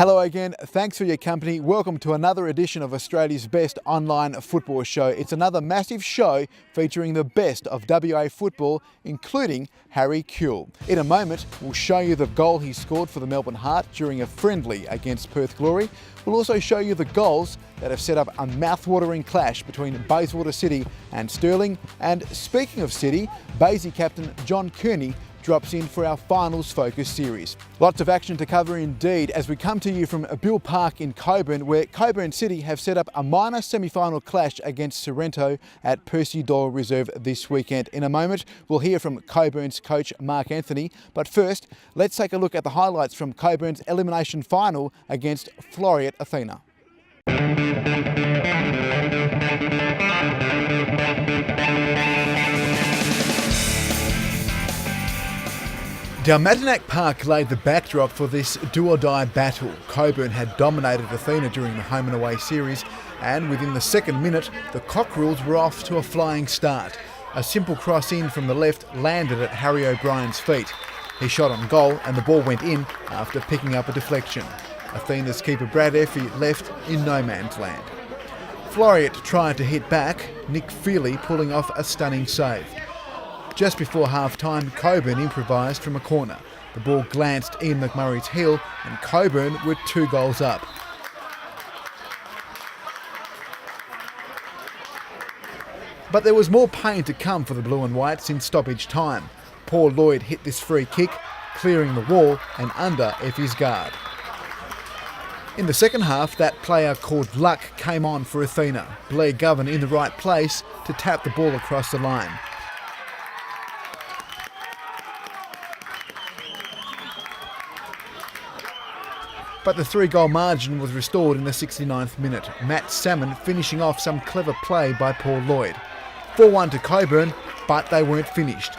Hello again, thanks for your company. Welcome to another edition of Australia's best online football show. It's another massive show featuring the best of WA football, including Harry Kewell. In a moment, we'll show you the goal he scored for the Melbourne Heart during a friendly against Perth Glory. We'll also show you the goals that have set up a mouth-watering clash between Bayswater City and Stirling. And speaking of City, Baysy captain John Kearney drops in for our finals focus series. Lots of action to cover indeed as we come to you from Bill Park in Coburn, where Cockburn City have set up a minor semi-final clash against Sorrento at Percy Doyle Reserve this weekend. In a moment, we'll hear from Coburn's coach Marc Anthony, but first, let's take a look at the highlights from Coburn's elimination final against Floreat Athena. Dalmatinac Park laid the backdrop for this do-or-die battle. Coburn had dominated Athena during the home and away series, and within the second minute, the Cockerels were off to a flying start. A simple cross in from the left landed at Harry O'Brien's feet. He shot on goal and the ball went in after picking up a deflection. Athena's keeper Brad Effie left in no man's land. Floreat tried to hit back, Nick Feely pulling off a stunning save. Just before half-time, Coburn improvised from a corner. The ball glanced Ian McMurray's heel and Coburn were 2 goals up. But there was more pain to come for the Blue and Whites in stoppage time. Paul Lloyd hit this free kick, clearing the wall and under Effie's guard. In the second half, that player called Luck came on for Athena. Blair Govan in the right place to tap the ball across the line. But the 3-goal margin was restored in the 69th minute. Matt Salmon finishing off some clever play by Paul Lloyd. 4-1 to Coburn, but they weren't finished.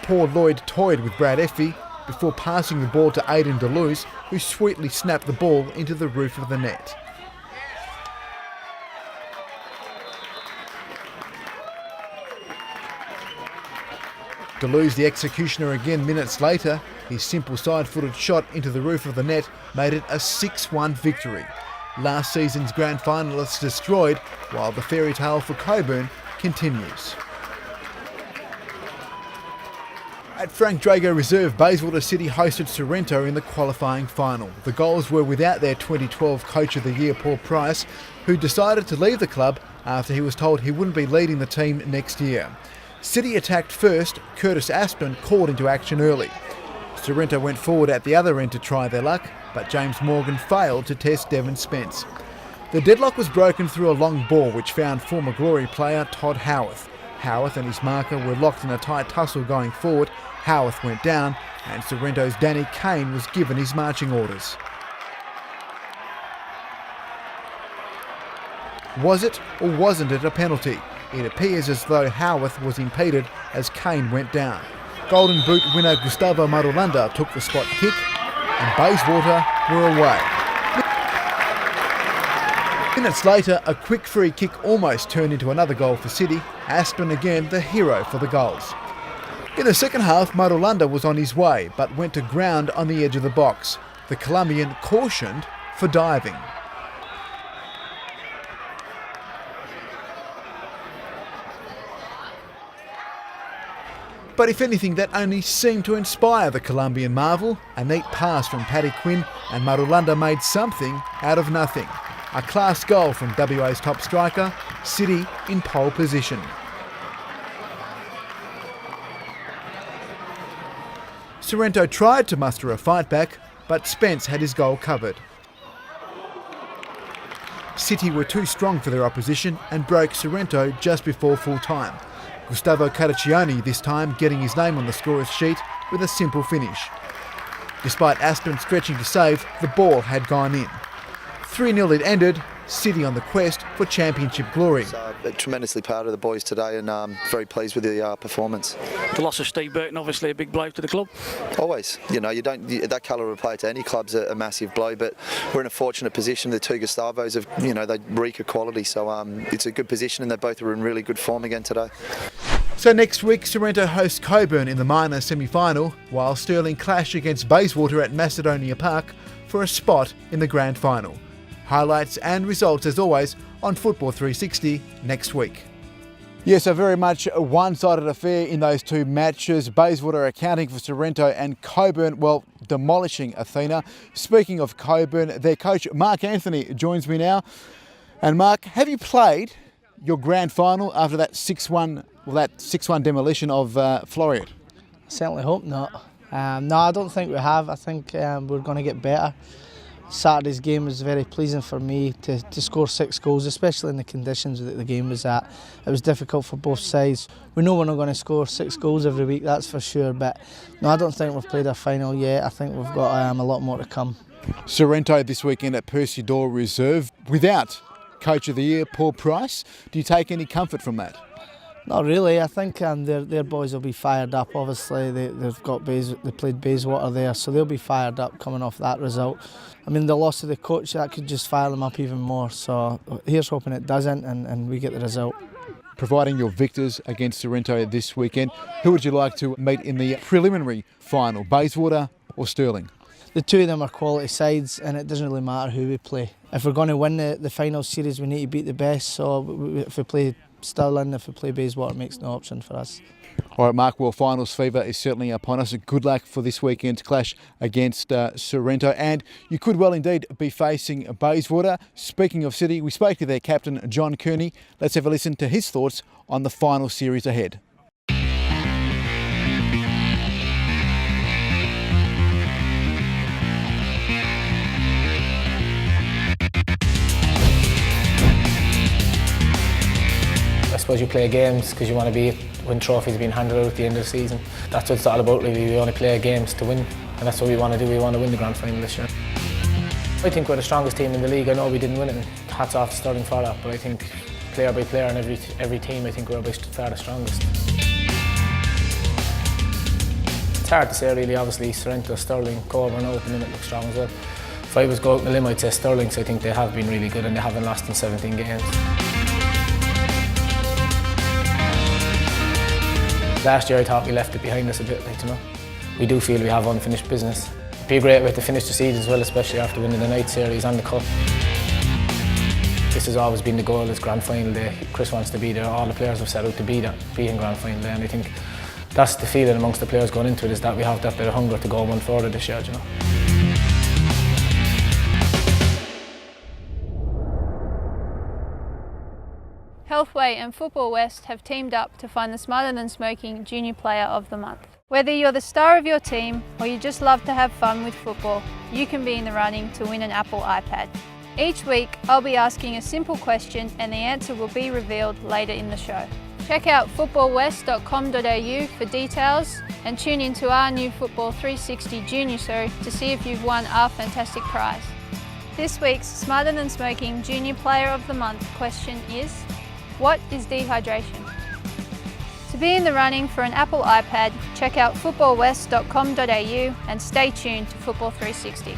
Paul Lloyd toyed with Brad Effie before passing the ball to Aidan Deleuze, who sweetly snapped the ball into the roof of the net. Deleuze, the executioner again minutes later, his simple side-footed shot into the roof of the net made it a 6-1 victory. Last season's grand finalists destroyed, while the fairy tale for Coburn continues. At Frank Drago Reserve, Bayswater City hosted Sorrento in the qualifying final. The goals were without their 2012 Coach of the Year Paul Price, who decided to leave the club after he was told he wouldn't be leading the team next year. City attacked first, Curtis Aspen called into action early. Sorrento went forward at the other end to try their luck, but James Morgan failed to test Devon Spence. The deadlock was broken through a long ball which found former Glory player Todd Howarth. Howarth and his marker were locked in a tight tussle going forward. Howarth went down and Sorrento's Danny Kane was given his marching orders. Was it or wasn't it a penalty? It appears as though Howarth was impeded as Kane went down. Golden Boot winner Gustavo Marulanda took the spot kick and Bayswater were away. Minutes later, a quick free kick almost turned into another goal for City. Aspen again the hero for the goals. In the second half, Marulanda was on his way but went to ground on the edge of the box. The Colombian cautioned for diving. But if anything, that only seemed to inspire the Colombian marvel. A neat pass from Paddy Quinn and Marulanda made something out of nothing. A class goal from WA's top striker, City in pole position. Sorrento tried to muster a fight back, but Spence had his goal covered. City were too strong for their opposition and broke Sorrento just before full time. Gustavo Caraccioni this time getting his name on the scorer's sheet with a simple finish. Despite Aspen stretching to save, the ball had gone in. 3-0 it ended, City on the quest for championship glory. Tremendously proud of the boys today and very pleased with the performance. The loss of Steve Burton, obviously a big blow to the club. Always, that calibre of player to any club's a massive blow, but we're in a fortunate position. The two Gustavos have, they reek of quality, so it's a good position and they both are in really good form again today. So next week, Sorrento hosts Coburn in the minor semi-final, while Stirling clash against Bayswater at Macedonia Park, for a spot in the grand final. Highlights and results, as always, on Football 360 next week. Yes, a very much one-sided affair in those two matches. Bayswater accounting for Sorrento and Coburn, well, demolishing Athena. Speaking of Coburn, their coach Marc Anthony joins me now. And Marc, have you played your grand final after that 6-1 demolition of Florian? I certainly hope not. No, I don't think we have. I think we're going to get better. Saturday's game was very pleasing for me to score 6 goals, especially in the conditions that the game was at. It was difficult for both sides. We know we're not going to score 6 goals every week, that's for sure, but no, I don't think we've played our final yet. I think we've got a lot more to come. Sorrento this weekend at Percy Door Reserve without Coach of the Year Paul Price. Do you take any comfort from that? Not really. I think their boys will be fired up. Obviously, they played Bayswater there, so they'll be fired up coming off that result. I mean, the loss of the coach, that could just fire them up even more. So here's hoping it doesn't, and we get the result. Providing you're victors against Sorrento this weekend, who would you like to meet in the preliminary final, Bayswater or Stirling? The two of them are quality sides, and it doesn't really matter who we play. If we're going to win the final series, we need to beat the best. So if we play Stirling, if we play Bayswater, it makes no option for us. All right, Marc, well, finals fever is certainly upon us. Good luck for this weekend's clash against Sorrento, and you could well indeed be facing Bayswater. Speaking of City, we spoke to their captain, John Kearney. Let's have a listen to his thoughts on the final series ahead. I suppose you play games because you want to win trophies being handed out at the end of the season. That's what it's all about really. We only play games to win, and that's what we want to do. We want to win the grand final this year. I think we're the strongest team in the league. I know we didn't win it, and hats off to Stirling for that, but I think player by player and every team, I think we're by far the strongest. It's hard to say really. Obviously Sorrento, Stirling, Coburn opening it looks strong as well. If I was going out on a limb, I'd say Stirling, because I think they have been really good and they haven't lost in 17 games. Last year I thought we left it behind us a bit, We do feel we have unfinished business. It'd be a great way to finish the season as well, especially after winning the night series and the cup. This has always been the goal, it's grand final day. Chris wants to be there, all the players have set out to be in grand final day, and I think that's the feeling amongst the players going into it, is that we have that bit of hunger to go one further this year, Healthway and Football West have teamed up to find the Smarter Than Smoking Junior Player of the Month. Whether you're the star of your team or you just love to have fun with football, you can be in the running to win an Apple iPad. Each week, I'll be asking a simple question and the answer will be revealed later in the show. Check out footballwest.com.au for details and tune into our new Football 360 Junior Show to see if you've won our fantastic prize. This week's Smarter Than Smoking Junior Player of the Month question is, what is dehydration? To be in the running for an Apple iPad, check out footballwest.com.au and stay tuned to Football 360.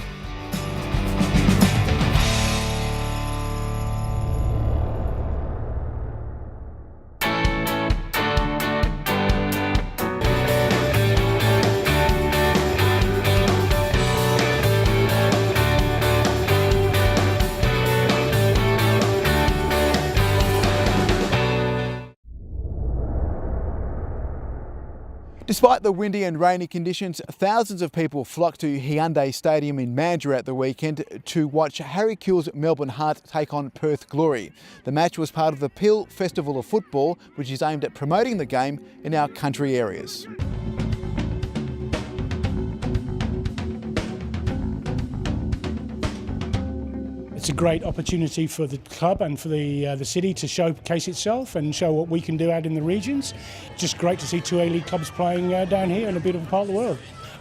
Despite the windy and rainy conditions, thousands of people flocked to Hyundai Stadium in Mandurah at the weekend to watch Harry Kewell's Melbourne Heart take on Perth Glory. The match was part of the Peel Festival of Football, which is aimed at promoting the game in our country areas. It's a great opportunity for the club and for the city to showcase itself and show what we can do out in the regions. Just great to see two A-League clubs playing down here in a beautiful part of the world.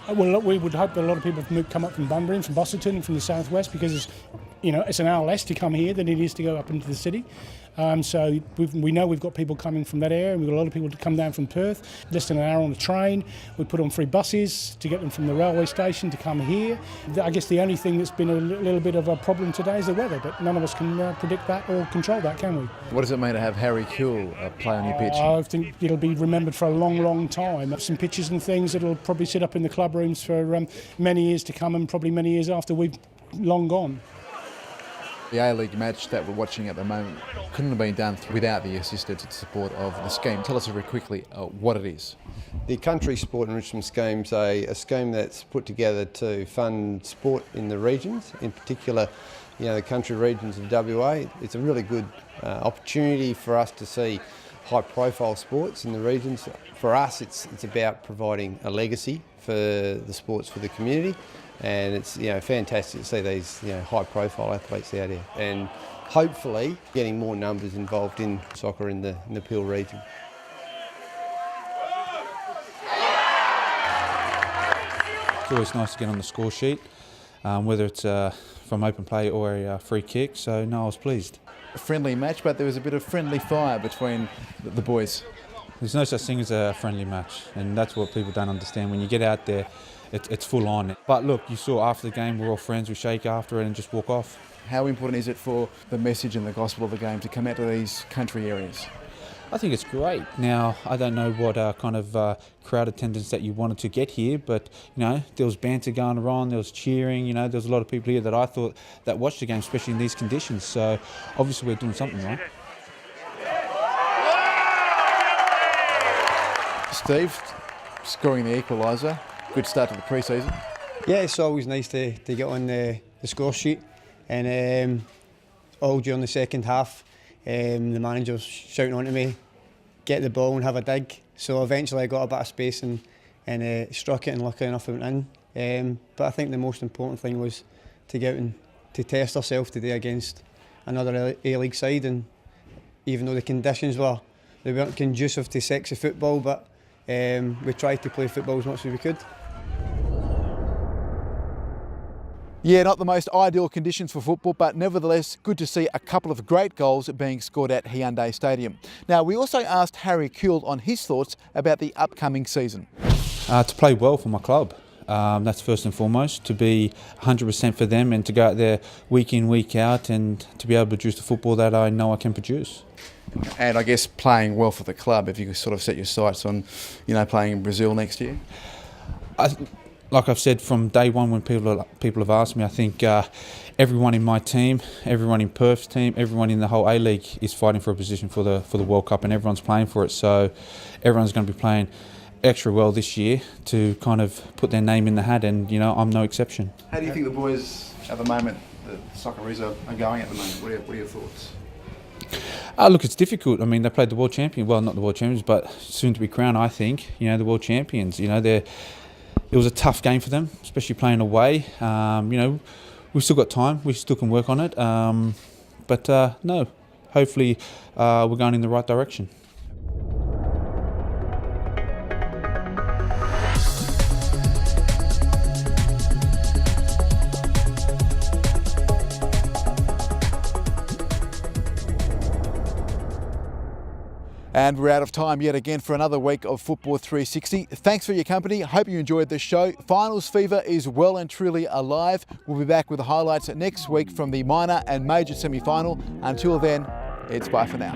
Well, we would hope that a lot of people come up from Bunbury and from Boston and from the southwest, because it's an hour less to come here than it is to go up into the city. So we know we've got people coming from that area, and we've got a lot of people to come down from Perth, less than an hour on the train. We put on free buses to get them from the railway station to come here. I guess the only thing that's been a little bit of a problem today is the weather, but none of us can predict that or control that, can we? What does it mean to have Harry Kewell play on your pitch? I think it'll be remembered for a long, long time. Some pictures and things that'll probably sit up in the club rooms for many years to come, and probably many years after we've long gone. The A-League match that we're watching at the moment couldn't have been done without the assistance and support of the scheme. Tell us very quickly what it is. The Country Sport Enrichment Scheme is a scheme that's put together to fund sport in the regions, in particular, the country regions of WA. It's a really good opportunity for us to see high-profile sports in the regions. For us, it's about providing a legacy for the sports for the community, and it's fantastic to see these high-profile athletes out here, and hopefully getting more numbers involved in soccer in the Peel region. It's always nice to get on the score sheet, whether it's from open play or a free kick, so no, I was pleased. A friendly match, but there was a bit of friendly fire between the boys. There's no such thing as a friendly match, and that's what people don't understand. When you get out there, it's full on. But look, you saw after the game, we're all friends, we shake after it and just walk off. How important is it for the message and the gospel of the game to come out to these country areas? I think it's great. Now, I don't know what kind of crowd attendance that you wanted to get here, but there was banter going around, there was cheering, there was a lot of people here that I thought that watched the game, especially in these conditions. So obviously we're doing something right. Steve, scoring the equaliser, good start to the pre-season. Yeah, it's always nice to get on the score sheet, and all during the second half, the manager was shouting on to me, get the ball and have a dig. So eventually I got a bit of space and struck it, and lucky enough it went in. But I think the most important thing was to get out and to test ourselves today against another A-League side, and even though the conditions they weren't conducive to sexy football, but we tried to play football as much as we could. Yeah, not the most ideal conditions for football, but nevertheless good to see a couple of great goals being scored at Hyundai Stadium. Now, we also asked Harry Kewell on his thoughts about the upcoming season. To play well for my club. That's first and foremost, to be 100% for them and to go out there week in, week out and to be able to produce the football that I know I can produce. And I guess playing well for the club, if you could sort of set your sights on, playing in Brazil next year? Like I've said from day one when people have asked me, I think everyone in my team, everyone in Perth's team, everyone in the whole A-League is fighting for a position for the World Cup, and everyone's playing for it. So everyone's going to be playing extra well this year to kind of put their name in the hat, and I'm no exception. How do you think the boys at the moment, the Socceroos are going at the moment? What are your thoughts? Look, it's difficult. I mean, they played the world champion. Well, not the world champions, but soon to be crowned, I think. The world champions. It was a tough game for them, especially playing away. We've still got time. We still can work on it. But no, hopefully we're going in the right direction. And we're out of time yet again for another week of Football 360. Thanks for your company. Hope you enjoyed this show. Finals fever is well and truly alive. We'll be back with the highlights next week from the minor and major semi-final. Until then, it's bye for now.